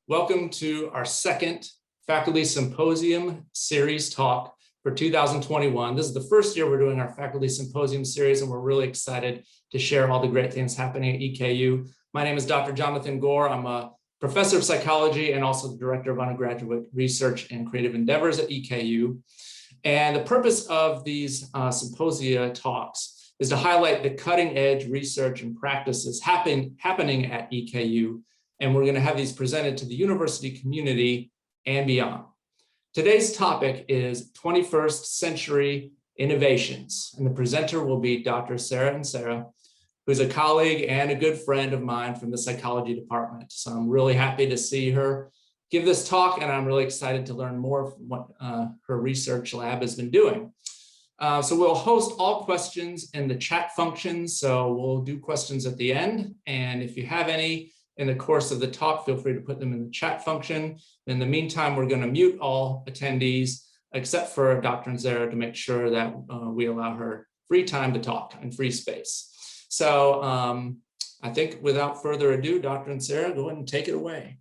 Welcome to our second Faculty Symposium Series talk for 2021. This is the first year we're doing our Faculty Symposium Series, and we're really excited to share all the great things happening at EKU. My name is Dr. Jonathan Gore. I'm a professor of psychology and also the director of undergraduate research and creative endeavors at EKU. And the purpose of these symposia talks is to highlight the cutting edge research and practices happening at EKU. And we're going to have these presented to the university community and beyond. Today's topic is 21st century innovations, and the presenter will be Dr. Sarah Insera, who's a colleague and a good friend of mine from the psychology department. So I'm really happy to see her give this talk, and I'm really excited to learn more from what her research lab has been doing. So we'll host all questions in the chat function, so we'll do questions at the end, and if you have any in the course of the talk, feel free to put them in the chat function. In the meantime, we're going to mute all attendees except for Dr. Insera to make sure that we allow her free time to talk and free space. So I think without further ado, Dr. Insera, go ahead and take it away.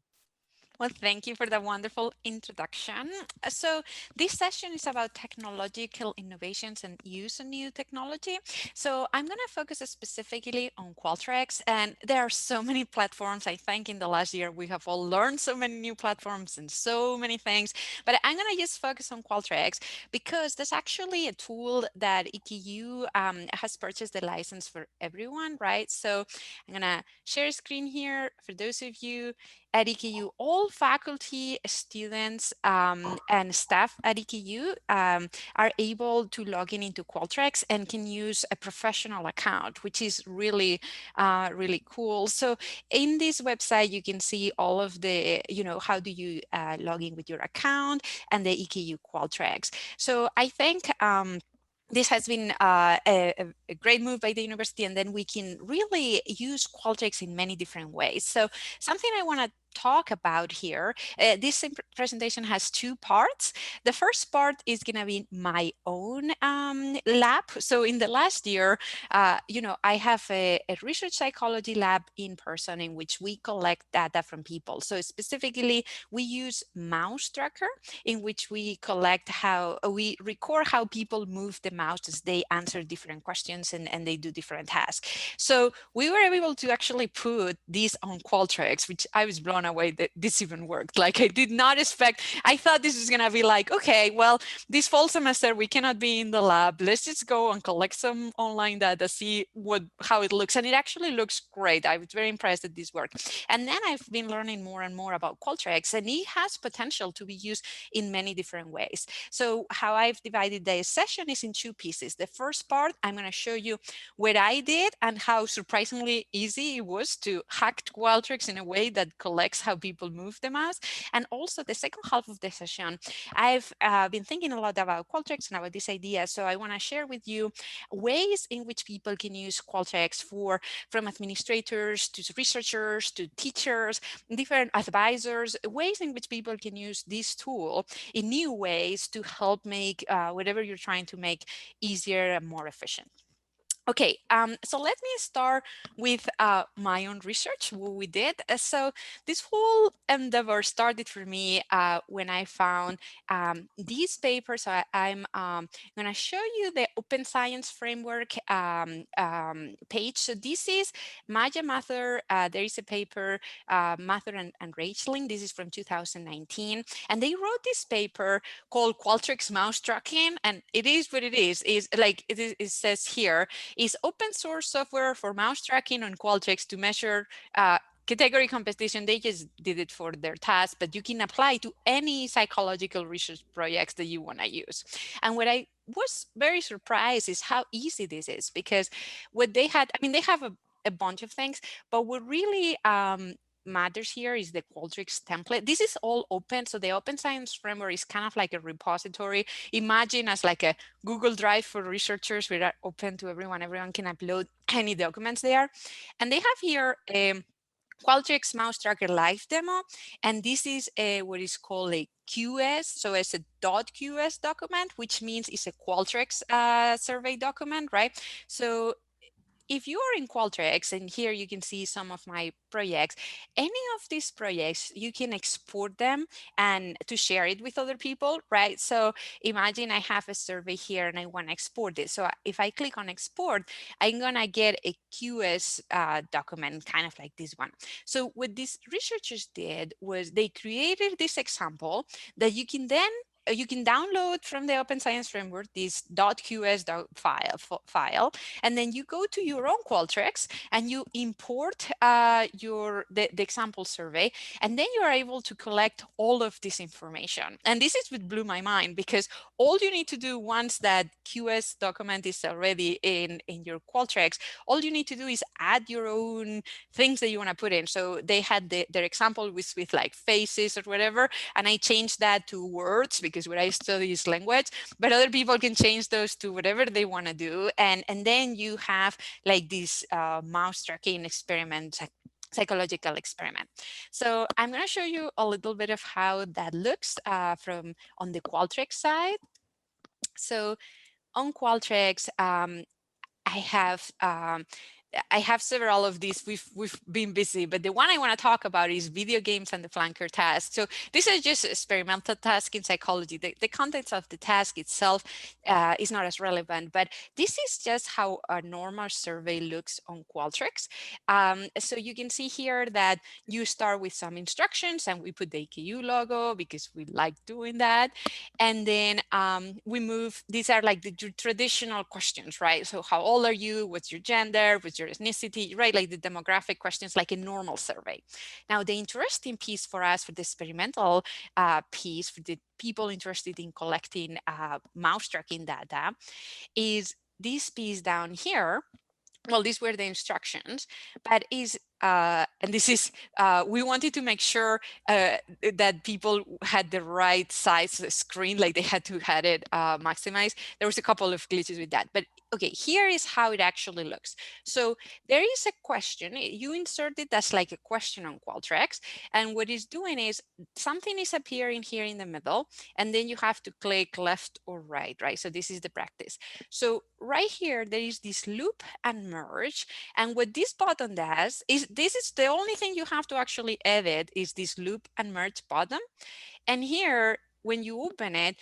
Well, thank you for the wonderful introduction. So this session is about technological innovations and use of new technology. So I'm going to focus specifically on Qualtrics, and there are so many platforms. I think in the last year we have all learned so many new platforms and so many things, but I'm going to just focus on Qualtrics because there's actually a tool that EKU has purchased the license for everyone, right? So I'm going to share a screen here for those of you at EKU. All faculty, students, and staff at EKU are able to log in into Qualtrics and can use a professional account, which is really, really cool. So in this website, you can see all of the, how do you log in with your account and the EKU Qualtrics. So I think this has been a great move by the university, and then we can really use Qualtrics in many different ways. So something I want to talk about here, this presentation has two parts. The first part is going to be my own lab. So in the last year, I have a research psychology lab in person in which we collect data from people. So specifically, we use mouse tracker in which we collect we record how people move the mouse as they answer different questions and they do different tasks. So we were able to actually put this on Qualtrics, which I was blown away that this even worked. Like I did not expect, I thought this was gonna be like, okay, well, this fall semester we cannot be in the lab. Let's just go and collect some online data, see how it looks. And it actually looks great. I was very impressed that this worked. And then I've been learning more and more about Qualtrics, and it has potential to be used in many different ways. So how I've divided the session is in two pieces. The first part, I'm going to show you what I did and how surprisingly easy it was to hack Qualtrics in a way that collects how people move the mouse. And also the second half of the session, I've been thinking a lot about Qualtrics and about this idea. So I want to share with you ways in which people can use Qualtrics from administrators to researchers to teachers, different advisors, ways in which people can use this tool in new ways to help make whatever you're trying to make easier and more efficient. Okay, so let me start with my own research, what we did. So this whole endeavor started for me when I found these papers. So I'm going to show you the Open Science Framework page. So this is Maya Mather. There is a paper, Mather and Rachling. This is from 2019. And they wrote this paper called Qualtrics Mouse Tracking. And it is what it is like it says here, is open source software for mouse tracking on Qualtrics to measure category competition. They just did it for their task, but you can apply to any psychological research projects that you want to use. And what I was very surprised is how easy this is, because what they had, I mean, they have a bunch of things, but what really matters here is the Qualtrics template. This is all open. So the Open Science Framework is kind of like a repository. Imagine as like a Google Drive for researchers. We are open to everyone. Everyone can upload any documents there. And they have here a Qualtrics Mouse Tracker Live demo. And this is what is called a QS. So it's a .qs document, which means it's a Qualtrics survey document, right? So if you are in Qualtrics, and here you can see some of my projects, any of these projects, you can export them and to share it with other people, right? So imagine I have a survey here and I want to export it. So if I click on export, I'm gonna get a QS document, kind of like this one. So what these researchers did was they created this example that you can then you can download from the Open Science Framework, this .qs file, and then you go to your own Qualtrics and you import the example survey, and then you are able to collect all of this information. And this is what blew my mind, because all you need to do once that QS document is already in your Qualtrics, all you need to do is add your own things that you want to put in. So they had their example with like faces or whatever, and I changed that to words because what I study is language, but other people can change those to whatever they want to do. And then you have like this mouse tracking experiment, psychological experiment. So I'm going to show you a little bit of how that looks from on the Qualtrics side. So on Qualtrics, I have several of these. We've been busy, but the one I want to talk about is video games and the flanker task. So these are just experimental tasks in psychology. The contents of the task itself is not as relevant, but this is just how a normal survey looks on Qualtrics. So you can see here that you start with some instructions, and we put the AKU logo because we like doing that. And then we move, these are like the traditional questions, right? So how old are you? What's your gender? What's your ethnicity, right? Like the demographic questions, like a normal survey. Now, the interesting piece for us, for the experimental piece, for the people interested in collecting mouse tracking data, is this piece down here. Well, these were the instructions, but and this is, we wanted to make sure that people had the right size screen, like they had to had it maximized. There was a couple of glitches with that, but okay, here is how it actually looks. So there is a question, you insert it as like a question on Qualtrics, and what it's doing is something is appearing here in the middle, and then you have to click left or right, right? So this is the practice. So right here, there is this loop and merge. And what this button does is, this is the only thing you have to actually edit, is this loop and merge button. And here, when you open it,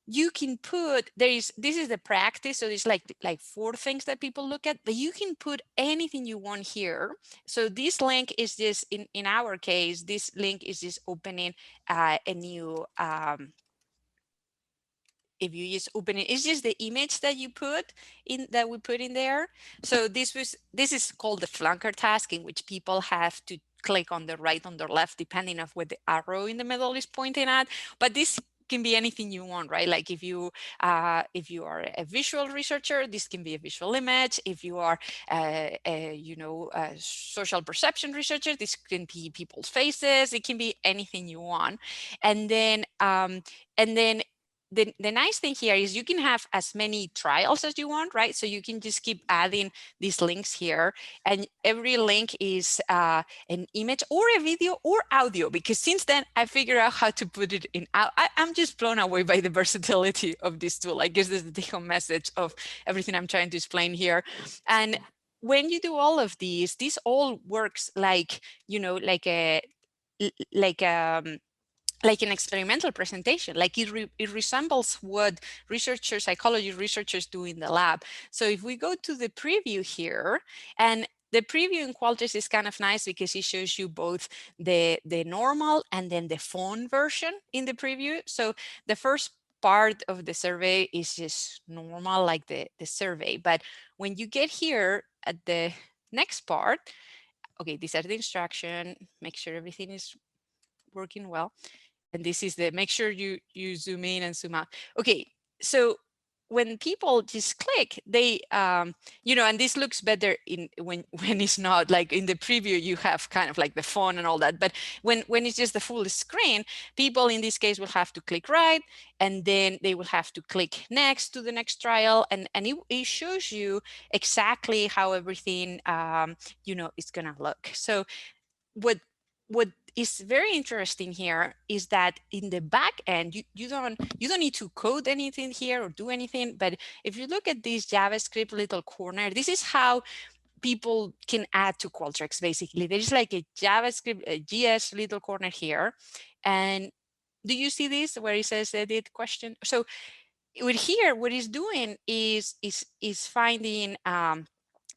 you can put, this is the practice. So there's like 4 things that people look at, but you can put anything you want here. So this link is just, in our case, this link is just opening a new, if you just open it, it's just the image that you put in, that we put in there. So this is called the flanker task, in which people have to click on the right, on the left, depending on what the arrow in the middle is pointing at. But this can be anything you want, right? Like if you are a visual researcher, this can be a visual image. If you are a social perception researcher, this can be people's faces. It can be anything you want. And then the nice thing here is you can have as many trials as you want, right? So you can just keep adding these links here, and every link is an image or a video or audio, because since then I figured out how to put it in. I'm just blown away by the versatility of this tool. I guess this is the take-home message of everything I'm trying to explain here. And when you do all of these, this all works like, like a like like an experimental presentation, like it resembles what psychology researchers do in the lab. So if we go to the preview here, and the preview in Qualtrics is kind of nice because it shows you both the normal and then the phone version in the preview. So the first part of the survey is just normal, like the survey. But when you get here at the next part, okay, these are the instruction, make sure everything is working well. And this is the, make sure you zoom in and zoom out. Okay, so when people just click, they, and this looks better in when it's not like in the preview, you have kind of like the phone and all that. But when it's just the full screen, people in this case will have to click right, and then they will have to click next to the next trial, and it shows you exactly how everything, is gonna look. So what is very interesting here is that in the back end, you don't need to code anything here or do anything. But if you look at this JavaScript little corner, this is how people can add to Qualtrics. Basically, there's like a JavaScript, a GS little corner here. And do you see this where it says edit question? So with here, what it's doing is finding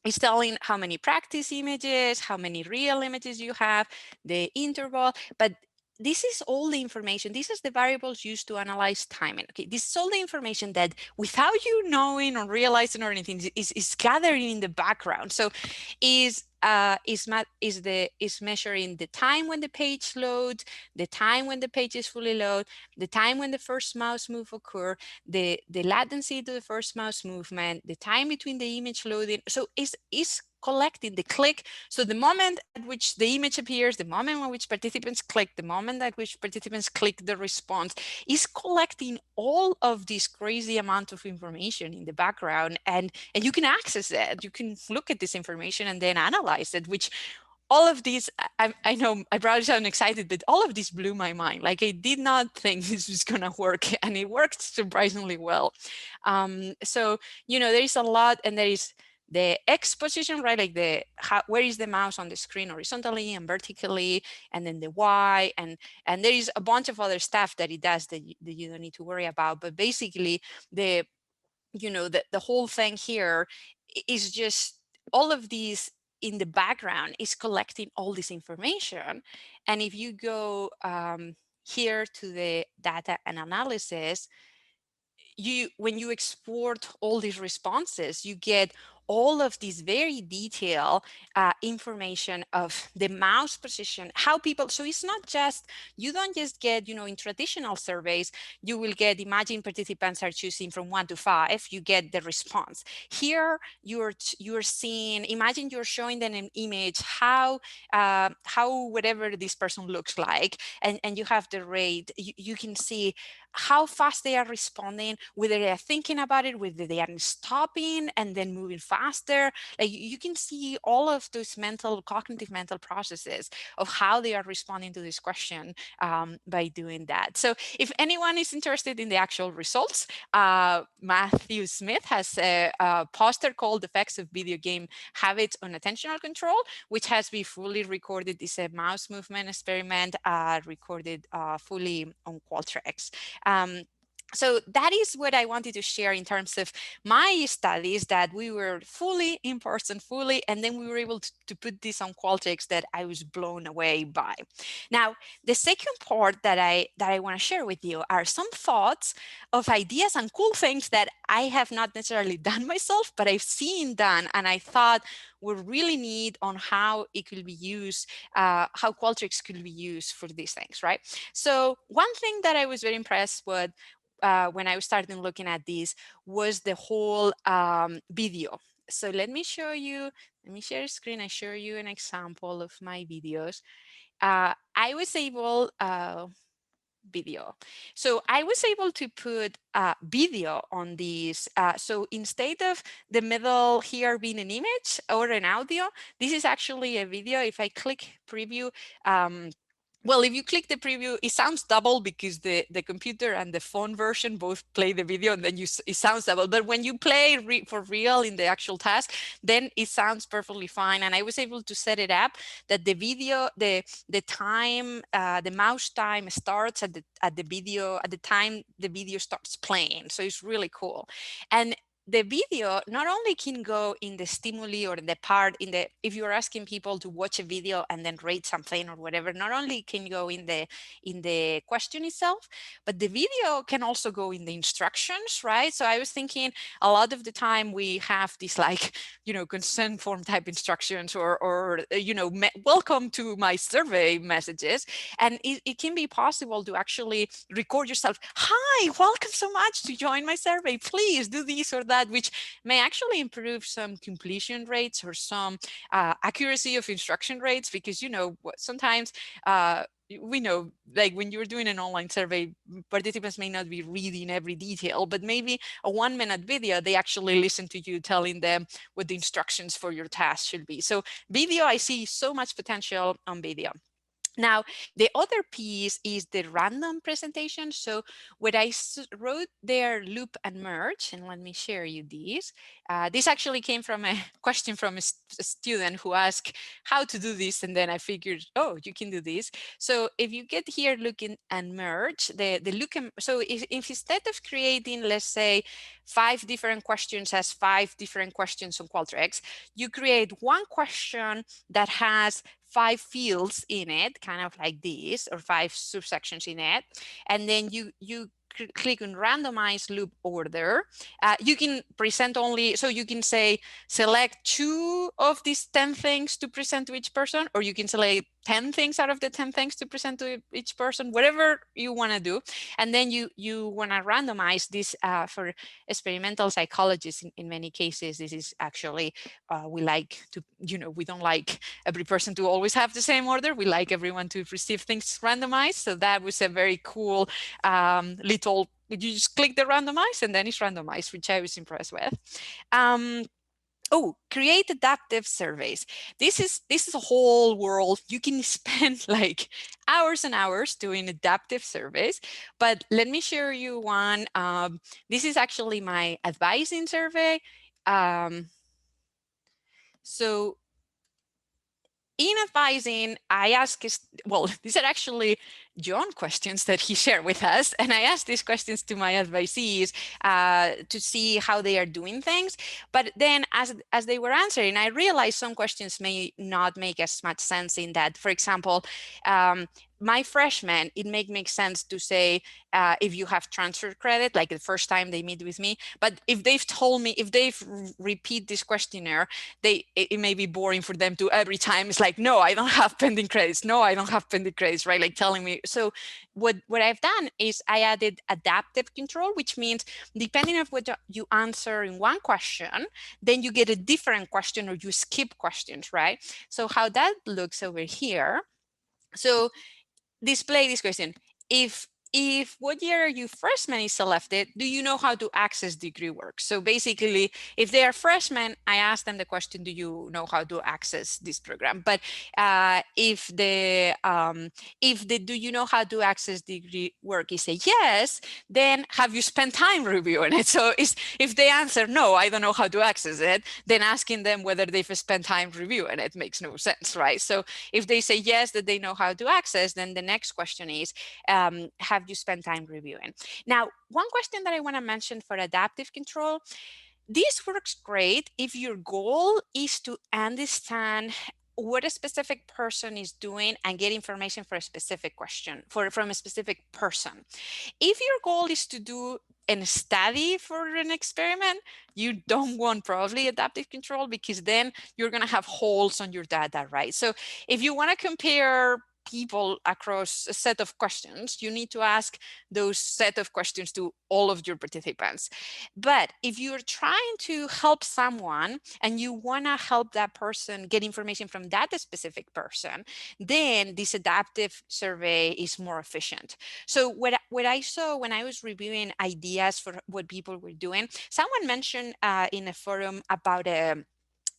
it's telling how many practice images, how many real images you have, the interval, but this is all the information. This is the variables used to analyze timing. Okay, this is all the information that without you knowing or realizing or anything is gathering in the background. So is measuring the time when the page loads, the time when the page is fully loaded, the time when the first mouse move occur, the latency to the first mouse movement, the time between the image loading. So is collecting the click. So the moment at which the image appears, the moment at which participants click, the moment at which participants click the response, is collecting all of this crazy amount of information in the background, and you can access it. You can look at this information and then analyze it, which all of these, I know I probably sound excited, but all of this blew my mind. Like, I did not think this was gonna work, and it worked surprisingly well. So, there is a lot, and there is the X position, right? Like where is the mouse on the screen horizontally and vertically, and then the Y, and there is a bunch of other stuff that it does that you don't need to worry about. But basically, the whole thing here is just all of these in the background is collecting all this information. And if you go here to the data and analysis, when you export all these responses, you get all of this very detailed information of the mouse position, how people, so it's not just, you don't just get, in traditional surveys, you will get, imagine participants are choosing from 1 to 5, you get the response. Here, you're seeing, imagine you're showing them an image, how whatever this person looks like, and you have the rate, you can see how fast they are responding, whether they are thinking about it, whether they are stopping and then moving faster. Like, you can see all of those cognitive mental processes of how they are responding to this question by doing that. So if anyone is interested in the actual results, Matthew Smith has a poster called Effects of Video Game Habits on Attentional Control, which has been fully recorded. It's a mouse movement experiment recorded fully on Qualtrics. So that is what I wanted to share in terms of my studies, that we were fully in person, and then we were able to put this on Qualtrics that I was blown away by. Now, the second part that I want to share with you are some thoughts of ideas and cool things that I have not necessarily done myself, but I've seen done, and I thought were really neat on how it could be used, how Qualtrics could be used for these things, right? So one thing that I was very impressed with when I started looking at this was the whole video. So let me share a screen. I show you an example of my videos. I was able, video. So I was able to put video on these. So instead of the middle here being an image or an audio, this is actually a video. If I click preview, well, if you click the preview, it sounds double because the computer and the phone version both play the video, and then it sounds double. But when you play for real in the actual task, then it sounds perfectly fine. And I was able to set it up that the video, the time, the mouse time starts at the video, at the time the video starts playing. So it's really cool. And the video not only can go in the stimuli or the part if you're asking people to watch a video and then rate something or whatever, not only can go in the question itself, but the video can also go in the instructions, right? So I was thinking a lot of the time we have these like, consent form type instructions or welcome to my survey messages. And it can be possible to actually record yourself. Hi, welcome so much to join my survey. Please do this or that, which may actually improve some completion rates or some accuracy of instruction rates, because sometimes we know, like when you're doing an online survey, participants may not be reading every detail, but maybe a 1-minute video, they actually listen to you telling them what the instructions for your task should be. So video, I see so much potential on video. Now, the other piece is the random presentation. So when I wrote there loop and merge, and let me share you these. This actually came from a question from a student who asked how to do this. And then I figured, oh, you can do this. So if you get here looking and merge, the look and, so if instead of creating, let's say, 5 different questions as 5 different questions on Qualtrics, you create one question that has 5 fields in it, kind of like this, or 5 subsections in it, and then you click on randomize loop order. You can present only, so you can say select 2 of these 10 things to present to each person, or you can select 10 things out of the 10 things to present to each person, whatever you want to do. And then you want to randomize this for experimental psychologists. In many cases, this is actually, we like to, we don't like every person to always have the same order. We like everyone to receive things randomized. So that was a very cool little, you just click the randomize and then it's randomized, which I was impressed with. Oh, create adaptive surveys. This is a whole world. You can spend like hours and hours doing adaptive surveys, but let me share you one. This is actually my advising survey. So in advising, I ask, well, these are actually John questions that he shared with us. And I asked these questions to my advisees to see how they are doing things. But then as they were answering, I realized some questions may not make as much sense in that, for example, my freshmen, it may make sense to say if you have transfer credit, like the first time they meet with me. But if they've told me, if they've repeat this questionnaire, it may be boring for them to every time. It's like, no, I don't have pending credits. No, I don't have pending credits, right? Like telling me. So what I've done is I added adaptive control, which means depending on what you answer in one question, then you get a different question or you skip questions, right? So how that looks over here. So display this question. If what year you freshmen is selected, do you know how to access degree work? So basically, if they are freshmen, I ask them the question, do you know how to access this program? But if the do you know how to access degree work is a yes, then have you spent time reviewing it? So if they answer no, I don't know how to access it, then asking them whether they've spent time reviewing it makes no sense, right? So if they say yes, that they know how to access, then the next question is, have you spent time reviewing? Now, one question that I want to mention for adaptive control, this works great if your goal is to understand what a specific person is doing and get information for a specific question from a specific person. If your goal is to do a study for an experiment, you don't want probably adaptive control, because then you're going to have holes on your data, right? So if you want to compare people across a set of questions, you need to ask those set of questions to all of your participants. But if you're trying to help someone and you want to help that person get information from that specific person, then this adaptive survey is more efficient. So what I saw when I was reviewing ideas for what people were doing, someone mentioned in a forum about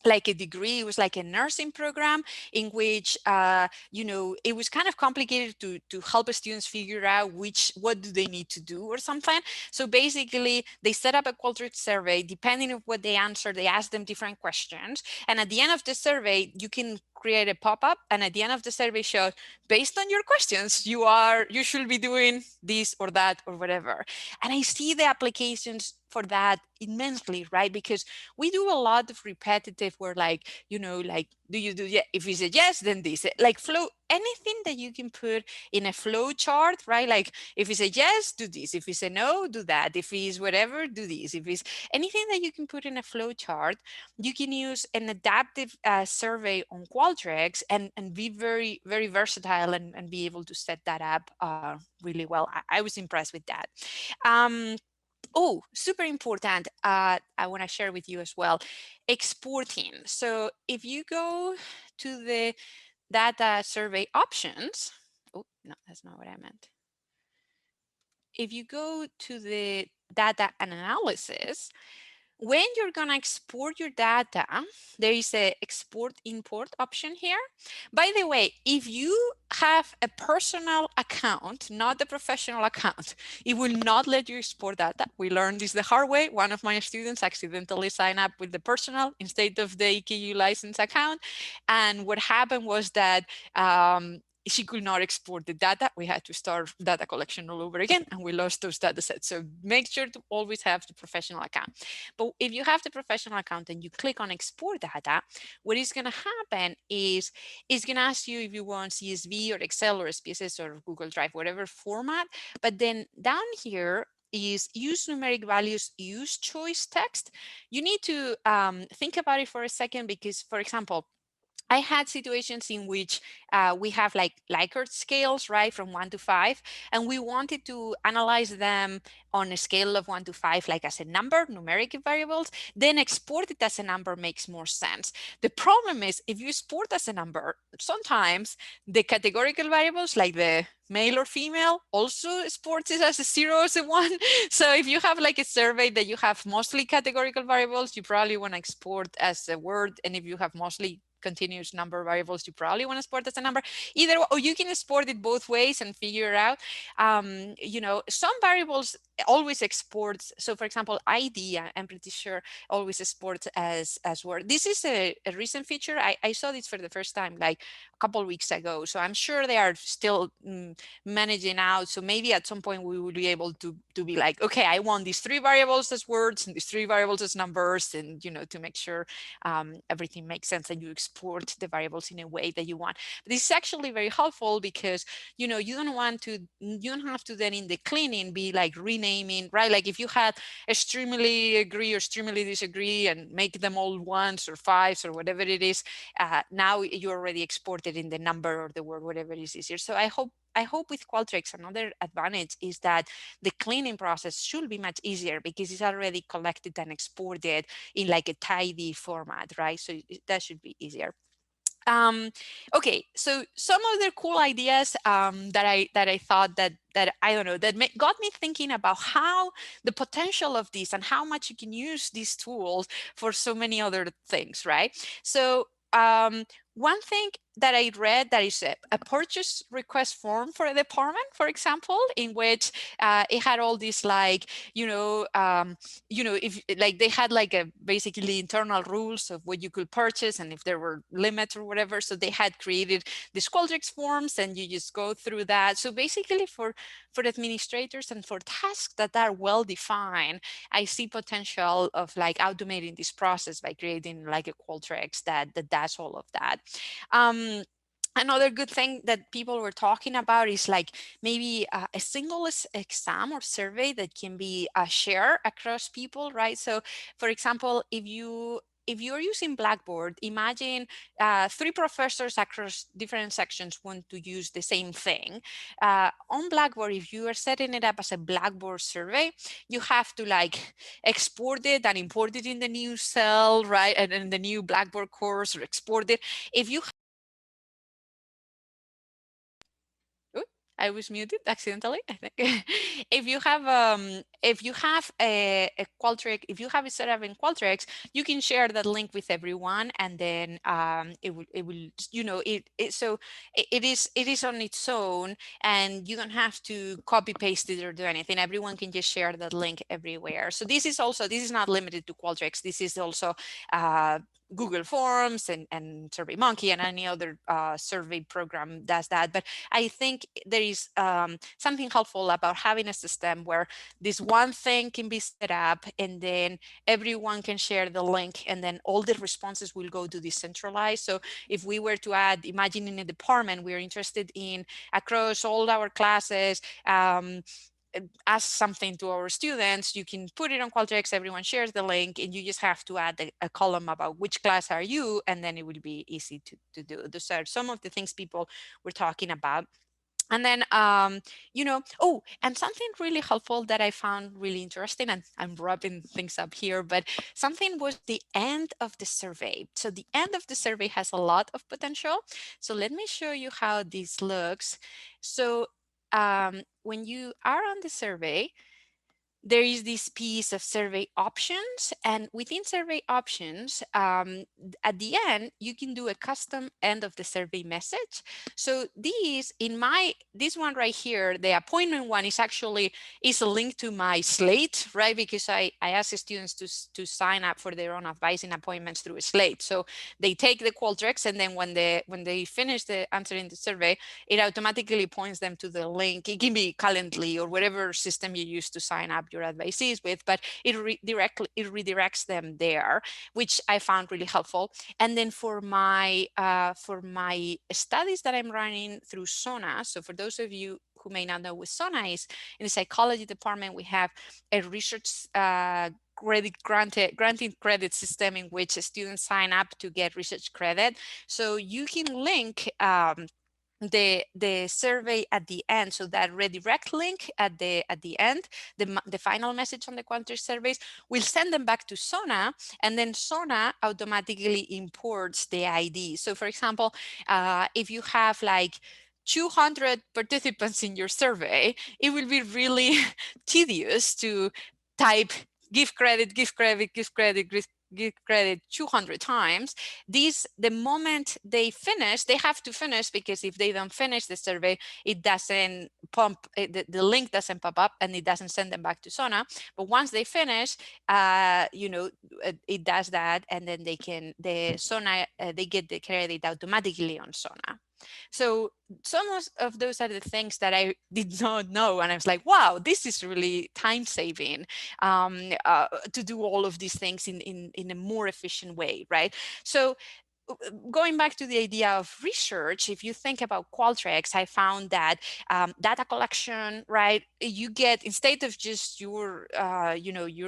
like a degree. It was like a nursing program in which it was kind of complicated to help students figure out what do they need to do or something. So basically they set up a Qualtrics survey. Depending on what they answer, they ask them different questions, and at the end of the survey you can create a pop-up, and at the end of the survey shows, based on your questions, you should be doing this or that or whatever. And I see the applications for that immensely, right? Because we do a lot of repetitive where like, do you do, yeah, if you say yes, then this, like flow, anything that you can put in a flow chart, right? Like if you say yes, do this. If you say no, do that. If it's whatever, do this. If it's anything that you can put in a flow chart, you can use an adaptive survey on Qualtrics and be very, very versatile and be able to set that up really well. I was impressed with that. Oh, super important. I want to share with you as well, exporting. So if you go to the data survey options, oh, no, that's not what I meant. If you go to the data analysis, when you're going to export your data, there is a export import option here. By the way, if you have a personal account, not the professional account, it will not let you export data. We learned this the hard way. One of my students accidentally signed up with the personal instead of the EKU license account. And what happened was that she could not export the data. We had to start data collection all over again, and we lost those data sets. So make sure to always have the professional account. But if you have the professional account and you click on export data, what is going to happen is it's going to ask you if you want CSV or Excel or SPSS or Google Drive, whatever format. But then down here is use numeric values, use choice text. You need to think about it for a second because, for example, I had situations in which we have like Likert scales, right, from 1 to 5, and we wanted to analyze them on a scale of 1 to 5, like as a number, numeric variables, then export it as a number makes more sense. The problem is if you export as a number, sometimes the categorical variables like the male or female also exports it as a 0 as a 1. So if you have like a survey that you have mostly categorical variables, you probably want to export as a word. And if you have mostly continuous number variables, you probably want to export as a number. Either, or you can export it both ways and figure it out. You know, some variables always exports. So for example, ID, I'm pretty sure always exports as word. This is a recent feature. I saw this for the first time like a couple of weeks ago. So I'm sure they are still managing out. So maybe at some point we will be able to be like, okay, I want these 3 variables as words and these 3 variables as numbers, and you know, to make sure everything makes sense and you export the variables in a way that you want. But this is actually very helpful because you know, you don't have to then in the cleaning be like renaming, right? Like if you had extremely agree or extremely disagree and make them all 1s or 5s or whatever it is, now you already exported in the number or the word, whatever is easier. So I hope with Qualtrics, another advantage is that the cleaning process should be much easier because it's already collected and exported in like a tidy format, right? So that should be easier. Okay, so some other cool ideas that I thought that I don't know, that got me thinking about how the potential of this and how much you can use these tools for so many other things, right? So one thing that I read that is a purchase request form for a department, for example, in which it had all these like, if like they had like a basically internal rules of what you could purchase and if there were limits or whatever. So they had created these Qualtrics forms and you just go through that. So basically for administrators and for tasks that are well defined, I see potential of like automating this process by creating like a Qualtrics that does all of that. Another good thing that people were talking about is like maybe a single exam or survey that can be shared across people, right? So for example, if you're using Blackboard, imagine 3 professors across different sections want to use the same thing. On Blackboard, if you are setting it up as a Blackboard survey, you have to like export it and import it in the new cell, right? And in the new Blackboard course, or export it. If you I was muted accidentally, I think. If you have a Qualtrics, if you have it set up in Qualtrics, you can share that link with everyone, and then it will so it is on its own, and you don't have to copy paste it or do anything. Everyone can just share that link everywhere. So this is not limited to Qualtrics. This is also Google Forms and SurveyMonkey and any other survey program does that. But I think there is something helpful about having a system where this one thing can be set up and then everyone can share the link and then all the responses will go to decentralized. So if we were to add, imagine in a department, we're interested in across all our classes, ask something to our students, you can put it on Qualtrics, everyone shares the link, and you just have to add a column about which class are you, and then it will be easy to do. Those are some of the things people were talking about. And then, oh, and something really helpful that I found really interesting, and I'm wrapping things up here, but something was the end of the survey. So the end of the survey has a lot of potential. So let me show you how this looks. So when you are on the survey, there is this piece of survey options, and within survey options, at the end, you can do a custom end of the survey message. So this one right here, the appointment one is a link to my Slate, right? Because I ask the students to sign up for their own advising appointments through a Slate. So they take the Qualtrics, and then when they finish answering the survey, it automatically points them to the link. It can be Calendly or whatever system you use to sign up your advisees with, but it redirects them there, which I found really helpful. And then for my studies that I'm running through SONA, so for those of you who may not know what SONA is, in the psychology department, we have a research granting credit system in which students sign up to get research credit. So you can link the survey at the end, so that redirect link at the end, the final message on the Qualtrics surveys will send them back to SONA, and then SONA automatically imports the ID. So for example, if you have like 200 participants in your survey, it will be really tedious to type give credit, give credit, give credit, give credit 200 times. The moment they finish, they have to finish, because if they don't finish the survey, it doesn't the link doesn't pop up and it doesn't send them back to SONA. But once they finish, it does that, and then they get the credit automatically on SONA. So some of those are the things that I did not know, and I was like, wow, this is really time saving to do all of these things in a more efficient way, right? So going back to the idea of research, if you think about Qualtrics, I found that data collection, right? You get, instead of just your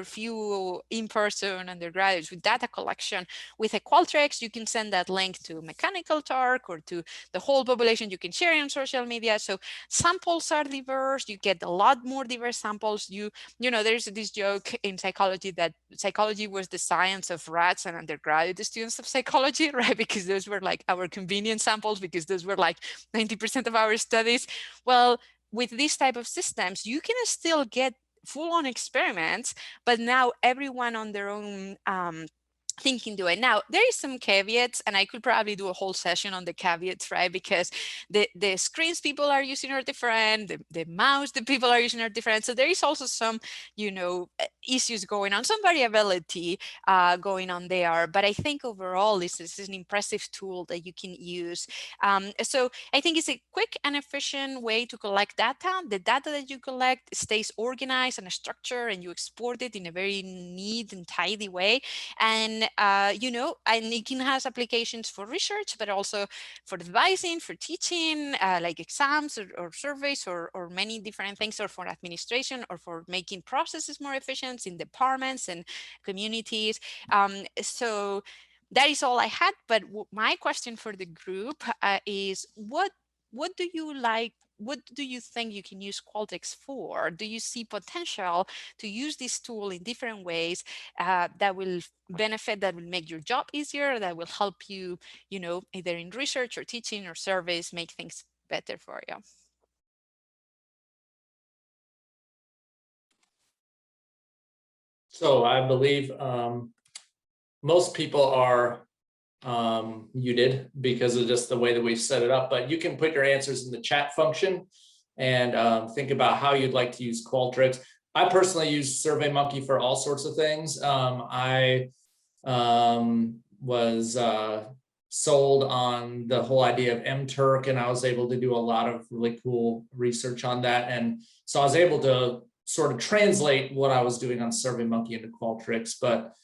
few in-person undergraduates, with data collection, with a Qualtrics, you can send that link to Mechanical Turk or to the whole population. You can share it on social media. So samples are diverse. You get a lot more diverse samples. There's this joke in psychology that psychology was the science of rats and undergraduate students of psychology, right? Because those were like our convenient samples, because those were like 90% of our studies. Well, with these type of systems, you can still get full-on experiments, but now everyone on their own thinking do it. Now, there is some caveats, and I could probably do a whole session on the caveats, right? Because the screens people are using are different, the mouse the people are using are different. So there is also some, issues going on, some variability going on there. But I think overall, this is an impressive tool that you can use. So I think it's a quick and efficient way to collect data. The data that you collect stays organized and structured, and you export it in a very neat and tidy way. And and it can has applications for research, but also for advising, for teaching, like exams or surveys or many different things, or for administration, or for making processes more efficient in departments and communities. So that is all I had. But my question for the group is, what do you like? What do you think you can use Qualtrics for? Do you see potential to use this tool in different ways that will benefit, that will make your job easier, that will help you, either in research or teaching or surveys, make things better for you? So I believe most people are muted because of just the way that we've set it up, but you can put your answers in the chat function and think about how you'd like to use Qualtrics. I personally use SurveyMonkey for all sorts of things. I was sold on the whole idea of mTurk, and I was able to do a lot of really cool research on that. And so I was able to sort of translate what I was doing on SurveyMonkey into Qualtrics. But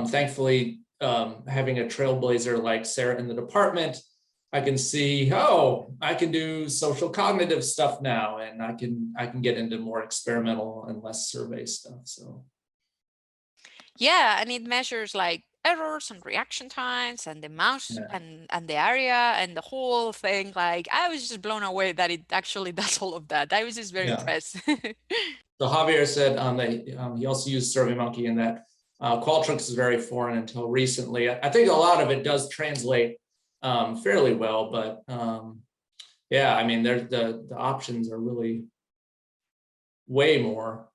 thankfully, having a trailblazer like Sarah in the department, I can see, oh, I can do social cognitive stuff now, and I can get into more experimental and less survey stuff. So yeah, and it measures like errors and reaction times and the mouse and the area and the whole thing. Like, I was just blown away that it actually does all of that. I was just very impressed. So Javier said that he also used SurveyMonkey, and that Qualtrics is very foreign until recently. I think a lot of it does translate fairly well, but yeah, I mean, there's the options are really way more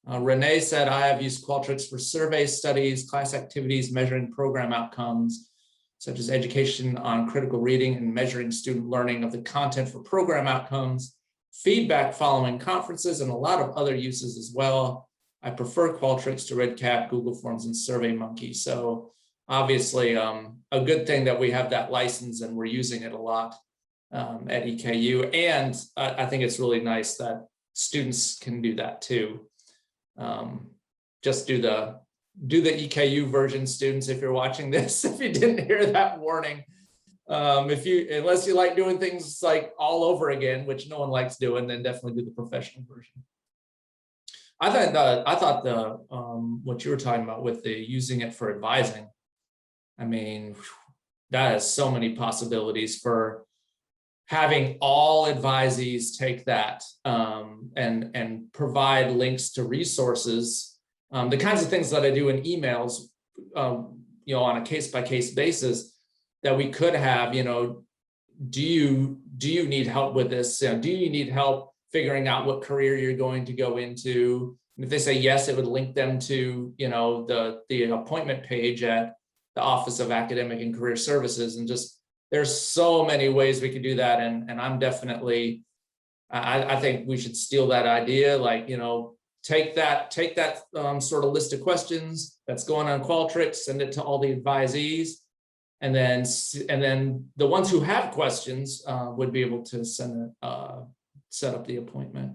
Renee said, I have used Qualtrics for survey studies, class activities, measuring program outcomes, such as education on critical reading and measuring student learning of the content for program outcomes, feedback following conferences, and a lot of other uses as well. I prefer Qualtrics to RedCap, Google Forms, and SurveyMonkey. So obviously a good thing that we have that license and we're using it a lot at EKU. And I think it's really nice that students can do that too. Just do the EKU version, students, if you're watching this, if you didn't hear that warning. Unless you like doing things like all over again, which no one likes doing, then definitely do the professional version. I thought what you were talking about with the using it for advising, I mean, that has so many possibilities for having all advisees take that and provide links to resources, the kinds of things that I do in emails, on a case-by-case basis, that we could have, do you need help with this? Do you need help figuring out what career you're going to go into? And if they say yes, it would link them to, the appointment page at the Office of Academic and Career Services. And just, there's so many ways we could do that. And I'm definitely, I think we should steal that idea. Like, take that sort of list of questions that's going on Qualtrics, send it to all the advisees. And then the ones who have questions would be able to set up the appointment.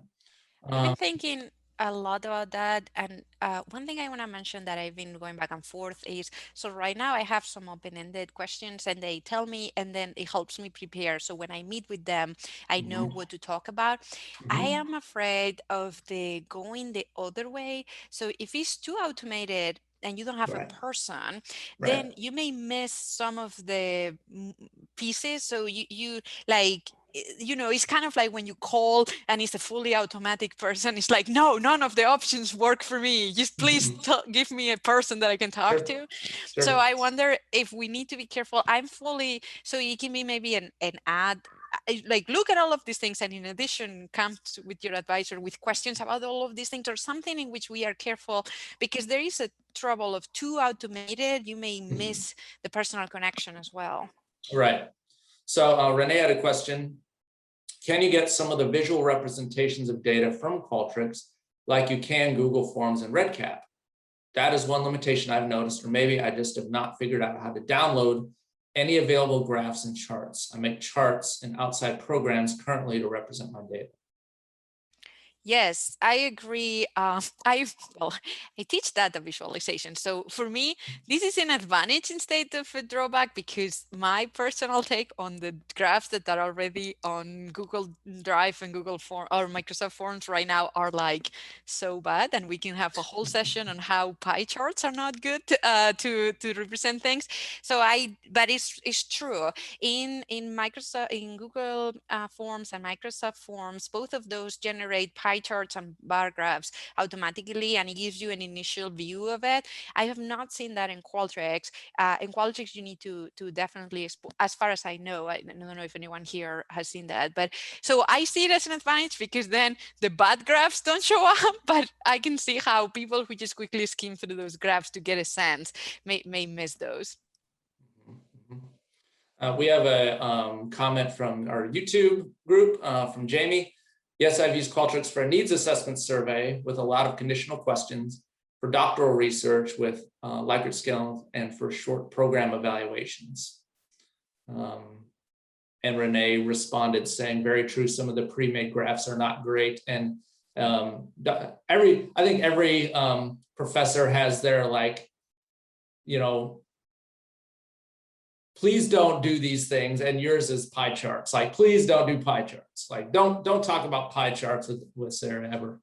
I've been thinking a lot about that. And one thing I want to mention that I've been going back and forth is, so right now I have some open-ended questions and they tell me, and then it helps me prepare. So when I meet with them, I know what to talk about. I am afraid of the going the other way. So if it's too automated and you don't have a person, then you may miss some of the pieces. So you like, it's kind of like when you call and it's a fully automatic person. It's like, no, none of the options work for me. Just please give me a person that I can talk to. Sure. So I wonder if we need to be careful. So you give me maybe an ad, like look at all of these things, and in addition come with your advisor with questions about all of these things, or something in which we are careful, because there is a trouble of too automated. You may miss the personal connection as well. Right. So Renee had a question. Can you get some of the visual representations of data from Qualtrics like you can Google Forms and RedCap? That is one limitation I've noticed, or maybe I just have not figured out how to download any available graphs and charts. I make charts in outside programs currently to represent my data. Yes, I agree. I teach data visualization. So for me, this is an advantage instead of a drawback, because my personal take on the graphs that are already on Google Drive and Google Form or Microsoft Forms right now are like so bad. And we can have a whole session on how pie charts are not good to represent things. But it's true in Google Forms and Microsoft Forms, both of those generate pie charts and bar graphs automatically, and it gives you an initial view of it. I have not seen that in Qualtrics. In Qualtrics, you need to definitely export, as far as I know. I don't know if anyone here has seen that, but so I see it as an advantage, because then the bad graphs don't show up, but I can see how people who just quickly skim through those graphs to get a sense may miss those. We have a comment from our YouTube group from Jamie. Yes, I've used Qualtrics for a needs assessment survey with a lot of conditional questions, for doctoral research with Likert scale, and for short program evaluations. And Renee responded saying, very true, some of the pre-made graphs are not great. And I think every professor has their, like, please don't do these things, and yours is pie charts. Like, please don't do pie charts. Like, don't talk about pie charts with Sarah ever.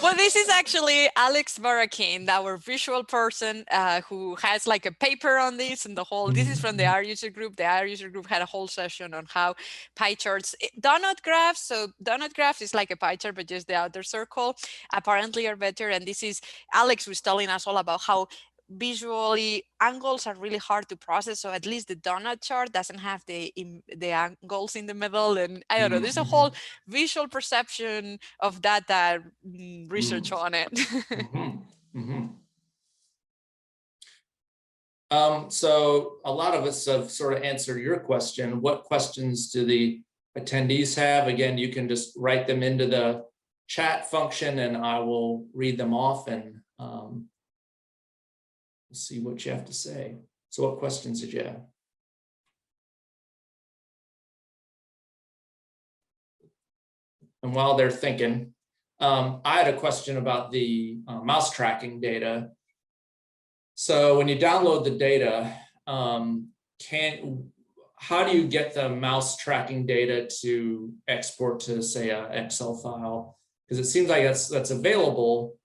Well, this is actually Alex Barakin, our visual person, who has like a paper on this, and this is from the R user group. The R user group had a whole session on how pie charts, donut graphs. So donut graphs is like a pie chart, but just the outer circle apparently are better. And this is Alex was telling us all about how visually angles are really hard to process. So at least the donut chart doesn't have the angles in the middle. And I don't know, there's a whole visual perception of data research on it. So a lot of us have sort of answered your question. What questions do the attendees have? Again, you can just write them into the chat function and I will read them off and see what you have to say. So what questions did you have? And while they're thinking, I had a question about the mouse tracking data. So when you download the data, how do you get the mouse tracking data to export to, say, an Excel file? Because it seems like that's available,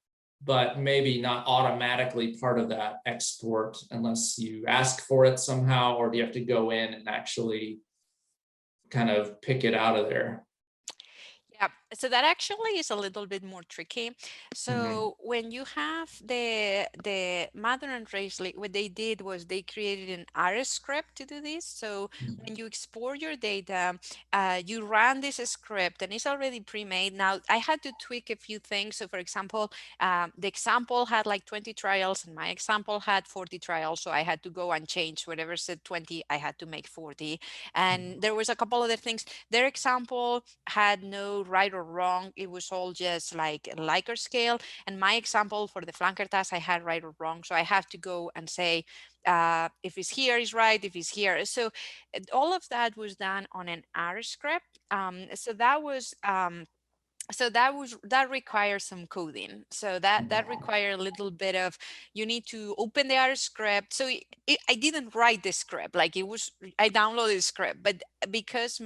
but maybe not automatically part of that export unless you ask for it somehow, or do you have to go in and actually kind of pick it out of there? Yeah, so that actually is a little bit more tricky. So when you have the Mother and Raisley, what they did was they created an R script to do this. So when you export your data, you run this script and it's already pre-made. Now I had to tweak a few things. So for example, the example had like 20 trials and my example had 40 trials. So I had to go and change whatever said 20, I had to make 40. And there was a couple other things. Their example had no right or wrong. It was all just like a Likert scale. And my example for the flanker task, I had right or wrong. So I have to go and say, if it's here is right, if it's here. So all of that was done on an R script. So that requires some coding. So that requires a little bit of, you need to open the R script. So I didn't write the script, like I downloaded the script, but because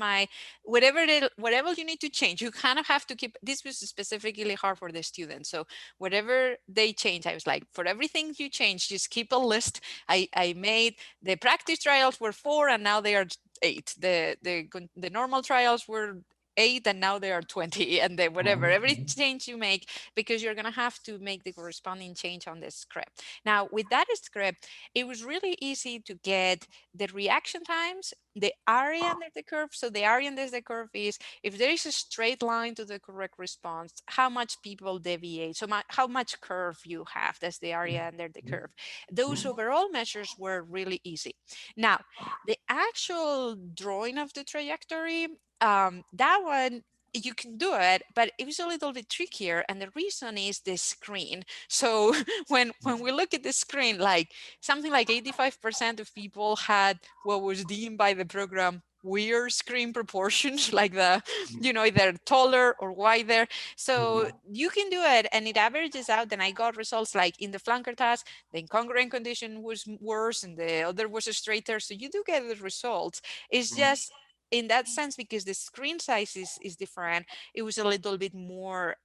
whatever you need to change, you kind of have to keep, this was specifically hard for the students. So whatever they change, I was like, for everything you change, just keep a list. I made the practice trials were 4 and now they are 8. The normal trials were 8 and now they are 20, and then whatever, every change you make, because you're going to have to make the corresponding change on the script. Now with that script, it was really easy to get the reaction times, the area under the curve. So the area under the curve is if there is a straight line to the correct response, how much people deviate, so how much curve you have, that's the area under the curve. Those overall measures were really easy. Now the actual drawing of the trajectory, that one you can do it, but it was a little bit trickier, and the reason is the screen. So when we look at the screen, like something like 85% of people had what was deemed by the program weird screen proportions, like either taller or wider. So you can do it and it averages out. And I got results like in the flanker task, the incongruent condition was worse and the other was straighter. So you do get the results. It's just in that sense, because the screen size is different, it was a little bit more,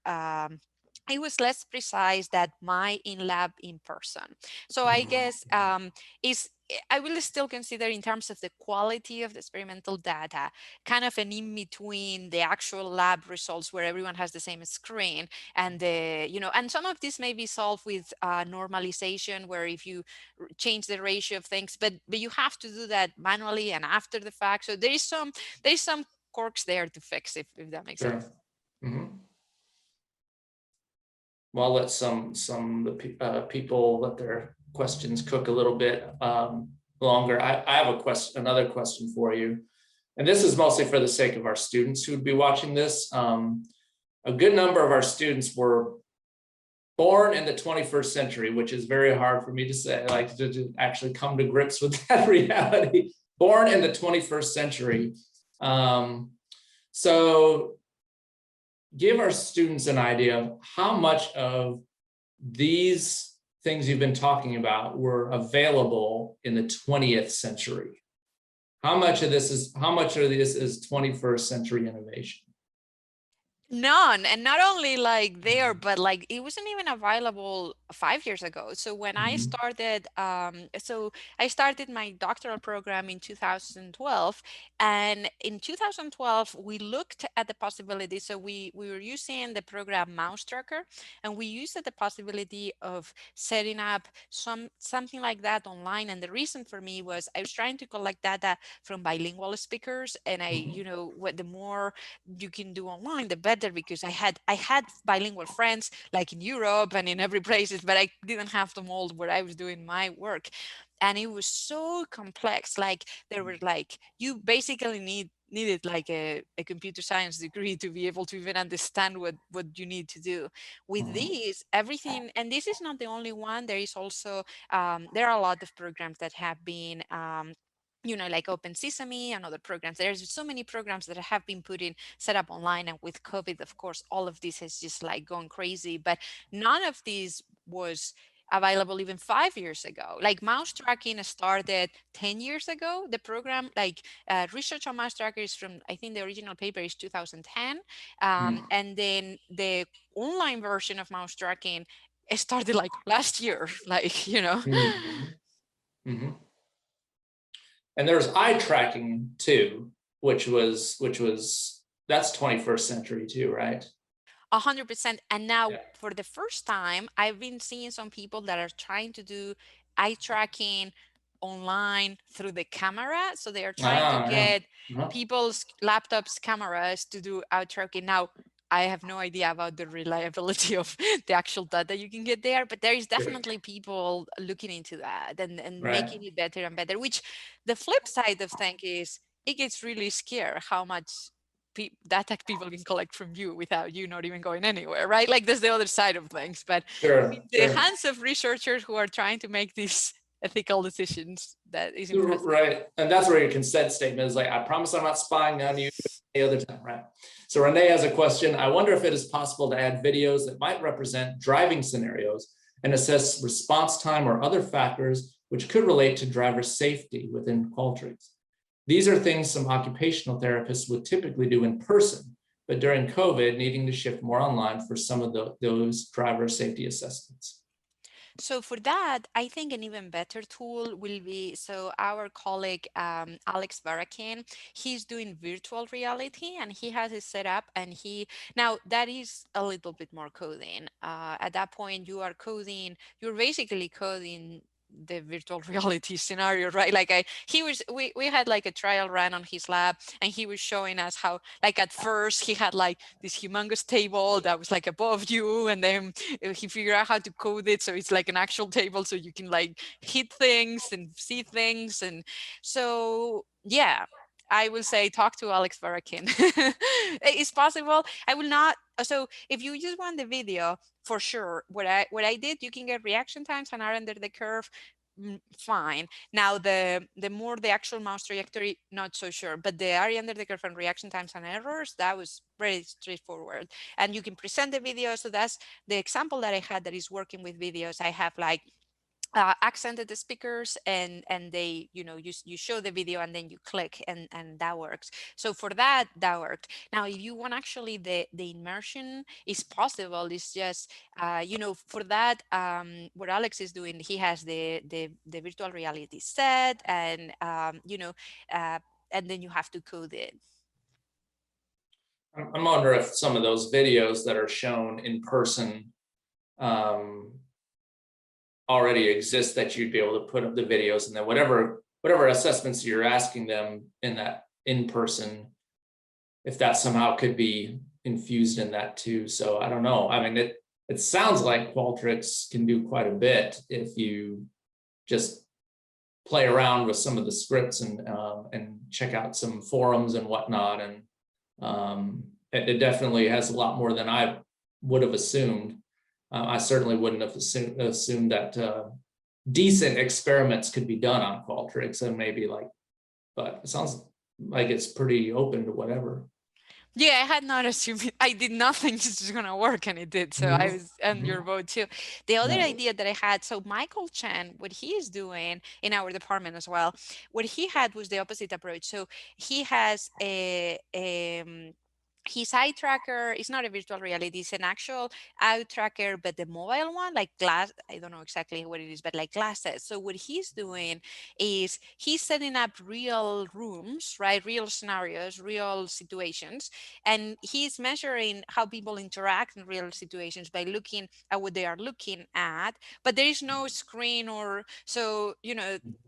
it was less precise than my in-lab in person. So I guess I will still consider, in terms of the quality of the experimental data, kind of an in-between the actual lab results where everyone has the same screen and and some of this may be solved with normalization, where if you change the ratio of things, but you have to do that manually and after the fact. So there is some quirks there to fix, if that makes sense. Well, I'll let some people let their questions cook a little bit longer. I have another question for you, and this is mostly for the sake of our students who would be watching this. A good number of our students were born in the 21st century, which is very hard for me to say, like to actually come to grips with that reality. Born in the 21st century. So give our students an idea of how much of these things you've been talking about were available in the 20th century. How much of this is 21st century innovation? None. And not only like there, but like it wasn't even available 5 years ago. So when I Mhm. started, so I started my doctoral program in 2012. And in 2012, we looked at the possibility. So we were using the program Mouse Tracker, and we used the possibility of setting up something like that online. And the reason for me was I was trying to collect data from bilingual speakers. And Mhm. what the more you can do online, the better, because I had bilingual friends like in Europe and in every places, but I didn't have them all where I was doing my work. And it was so complex. Like there were like you basically needed like a computer science degree to be able to even understand what you need to do with Mhm. these everything. And this is not the only one. There is also there are a lot of programs that have been like Open Sesame and other programs. There's so many programs that have been put in, set up online. And with COVID, of course, all of this has just like gone crazy. But none of these was available even 5 years ago. Like mouse tracking started 10 years ago. The program, like research on mouse tracker is from, I think the original paper is 2010. And then the online version of mouse tracking started like last year, like. Mhm. Mhm. And there's eye tracking too, which was that's 21st century too, right? 100%. And now, Yeah. for the first time, I've been seeing some people that are trying to do eye tracking online through the camera. So they are trying to Ah, yeah. get Uh-huh. people's laptops cameras to do eye tracking. Now, I have no idea about the reliability of the actual data you can get there, but there is Sure. definitely people looking into that and Right. making it better and better, which the flip side of things is it gets really scary how much data people can collect from you without you not even going anywhere, right? Like that's the other side of things. But Sure. in the Sure. hands of researchers who are trying to make these ethical decisions, that is impressive. Right. And that's where your consent statement is like, I promise I'm not spying on you any other time, right? So Renee has a question. I wonder if it is possible to add videos that might represent driving scenarios and assess response time or other factors which could relate to driver safety within Qualtrics. These are things some occupational therapists would typically do in person, but during COVID, needing to shift more online for some of those driver safety assessments. So for that, I think an even better tool will be, so our colleague Alex Barakin, he's doing virtual reality and he has it set up, and now that is a little bit more coding. At that point, you're basically coding the virtual reality scenario, right? Like we had like a trial run on his lab, and he was showing us how, like, at first he had like this humongous table that was like above you, and then he figured out how to code it so it's like an actual table, so you can like hit things and see things. And so yeah, I will say talk to Alex Barakin. It's possible. I will not. So if you just want the video, for sure, what I did, you can get reaction times and are under the curve. Fine. Now the more the actual mouse trajectory, not so sure, but the area under the curve and reaction times and errors, that was very straightforward. And you can present the video. So that's the example that I had that is working with videos. I have like accented the speakers, and they, you show the video and then you click, and that works. So for that worked. Now if you want, actually the immersion is possible. It's just for that, what Alex is doing, he has the virtual reality set, and then you have to code it. I'm wondering if some of those videos that are shown in person um, already exist, that you'd be able to put up the videos, and then whatever assessments you're asking them in that in person, if that somehow could be infused in that too. So I don't know. I mean, it sounds like Qualtrics can do quite a bit if you just play around with some of the scripts and check out some forums and whatnot. And it definitely has a lot more than I would have assumed. I certainly wouldn't have assumed that decent experiments could be done on Qualtrics, and maybe like, but it sounds like it's pretty open to whatever. Yeah, I had not assumed I did not think this was gonna work, and it did. So I Mhm. was on your Mhm. boat too. The other Yeah. idea that I had, so Michael Chen, what he is doing in our department as well, what he had was the opposite approach. So he has his eye tracker is not a virtual reality, it's an actual eye tracker, but the mobile one, like glass, I don't know exactly what it is, but like glasses. So what he's doing is he's setting up real rooms, right? Real scenarios, real situations. And he's measuring how people interact in real situations by looking at what they are looking at, but there is no screen or, so,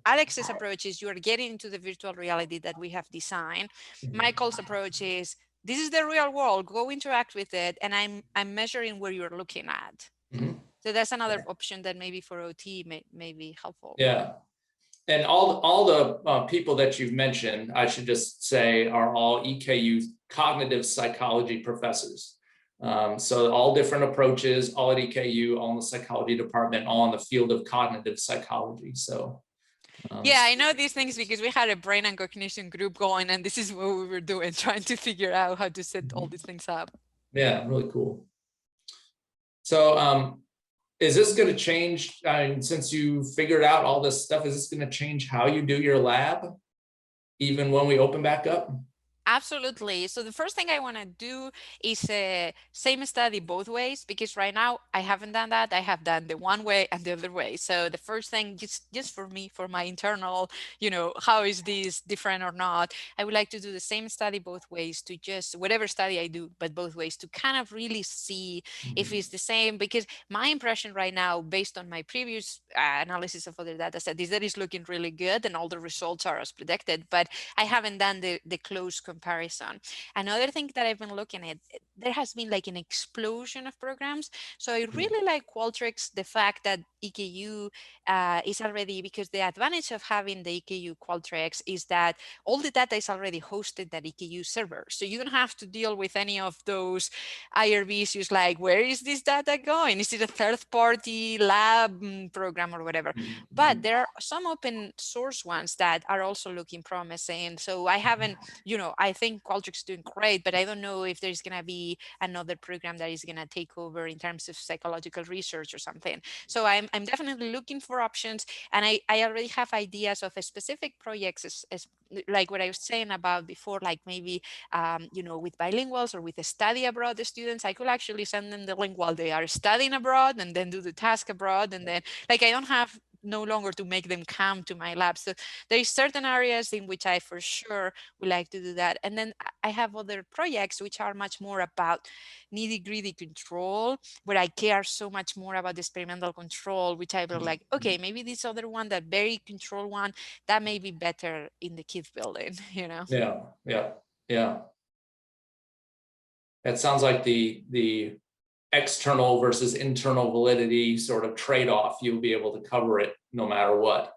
Alex's approach is you are getting into the virtual reality that we have designed. Michael's approach is this is the real world, go interact with it, and I'm measuring where you're looking at. Mhm. So that's another option that maybe for OT may be helpful. Yeah. And all the people that you've mentioned, I should just say, are all EKU cognitive psychology professors. So all different approaches, all at EKU, all in the psychology department, all in the field of cognitive psychology. So yeah, I know these things because we had a brain and cognition group going, and this is what we were doing, trying to figure out how to set all these things up. Yeah, really cool. So is this going to change, since you figured out all this stuff, is this going to change how you do your lab, even when we open back up? Absolutely. So the first thing I want to do is same study both ways, because right now I haven't done that. I have done the one way and the other way. So the first thing, just for me, for my internal, how is this different or not? I would like to do the same study both ways, to just whatever study I do, but both ways, to kind of really see if it's the same. Because my impression right now, based on my previous analysis of other data sets, is that it's looking really good and all the results are as predicted, but I haven't done the close comparison. Another thing that I've been looking at, there has been like an explosion of programs. So I really like Qualtrics, the fact that EKU is already, because the advantage of having the EKU Qualtrics is that all the data is already hosted at EKU server. So you don't have to deal with any of those IRB issues like, where is this data going? Is it a third-party lab program or whatever? But there are some open source ones that are also looking promising. So I haven't, I think Qualtrics is doing great, but I don't know if there's going to be another program that is going to take over in terms of psychological research or something. So I'm definitely looking for options, and I already have ideas of a specific projects, as like what I was saying about before, like maybe, with bilinguals or with a study abroad the students, I could actually send them the link while they are studying abroad and then do the task abroad. And then, like, I don't have no longer to make them come to my lab. So there is certain areas in which I for sure would like to do that. And then I have other projects which are much more about nitty-gritty control, where I care so much more about the experimental control, which I will like, okay, maybe this other one, that very control one, that may be better in the kids building, Yeah. That sounds like the external versus internal validity sort of trade-off. You'll be able to cover it no matter what.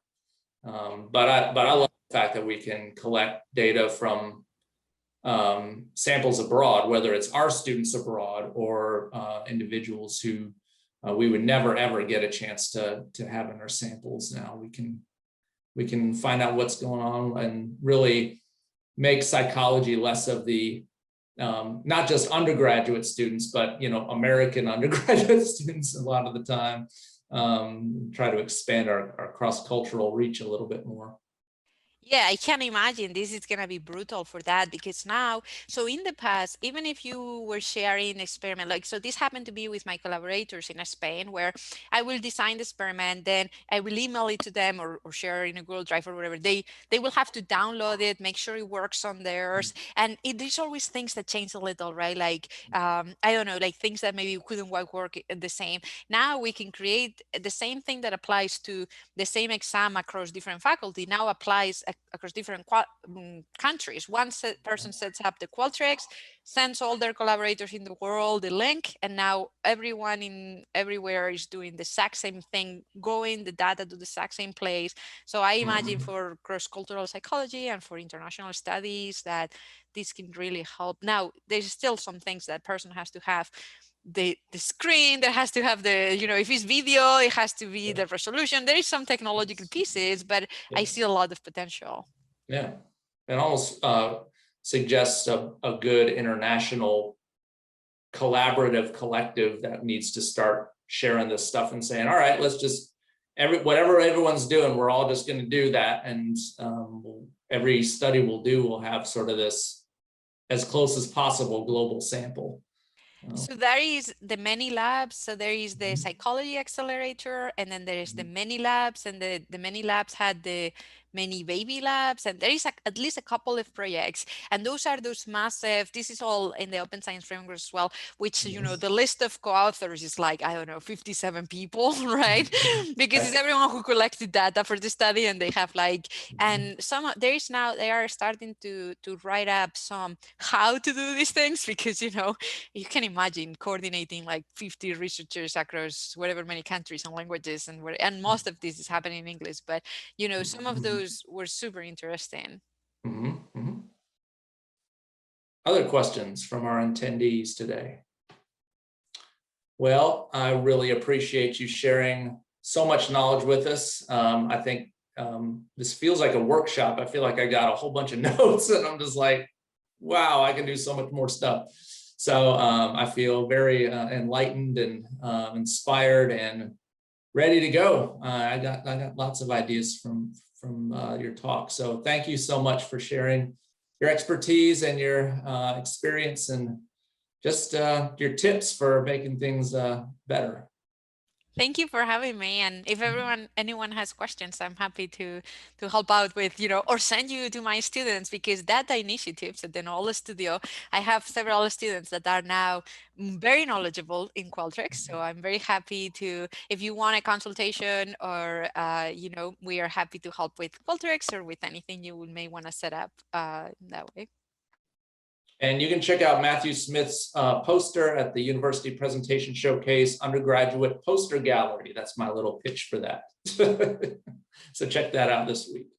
But I love the fact that we can collect data from samples abroad, whether it's our students abroad or individuals who we would never ever get a chance to have in our samples. Now we can find out what's going on and really make psychology less of the not just undergraduate students, but American undergraduate students a lot of the time. Try to expand our cross-cultural reach a little bit more. Yeah, I can imagine this is going to be brutal for that, because now, so in the past, even if you were sharing experiment, like, so this happened to be with my collaborators in Spain, where I will design the experiment, then I will email it to them or share in a Google Drive or whatever. They will have to download it, make sure it works on theirs. And there's always things that change a little, right? Like, I don't know, like things that maybe couldn't work the same. Now we can create the same thing that applies to the same exam across different faculty, now applies across different countries. One person sets up the Qualtrics, sends all their collaborators in the world the link, and now everyone in everywhere is doing the exact same thing, going the data to the exact same place. So I imagine for cross-cultural psychology and for international studies that this can really help. Now, there's still some things that person has to have the screen, that has to have the, if it's video, it has to be the resolution. There is some technological pieces, but I see a lot of potential. Yeah, it almost suggests a good international collaborative collective that needs to start sharing this stuff and saying, all right, let's just whatever everyone's doing, we're all just going to do that. And every study we'll do will have sort of this as close as possible global sample. So there is the many labs. So there is the Mhm. psychology accelerator, and then there is the many labs, and the many labs had the many baby labs, and there is at least a couple of projects, and those are those massive. This is all in the Open Science Framework as well, which Yes. the list of co-authors is like, I don't know, 57 people, right? Because it's everyone who collected data for the study, and they have like, and there is now they are starting to write up some how to do these things, because you can imagine coordinating like 50 researchers across whatever many countries and languages, and most of this is happening in English, but some of those were super interesting. Other questions from our attendees today? Well, I really appreciate you sharing so much knowledge with us. I think this feels like a workshop. I feel like I got a whole bunch of notes and I'm just like, wow, I can do so much more stuff. So I feel very enlightened and inspired and ready to go. I got lots of ideas from your talk. So thank you so much for sharing your expertise and your experience and just your tips for making things better. Thank you for having me. And if anyone has questions, I'm happy to help out with, or send you to my students, because data initiatives at the Knowledge Studio, I have several students that are now very knowledgeable in Qualtrics. So I'm very happy to, if you want a consultation or, we are happy to help with Qualtrics or with anything you may want to set up that way. And you can check out Matthew Smith's poster at the University Presentation Showcase Undergraduate Poster Gallery. That's my little pitch for that. So check that out this week.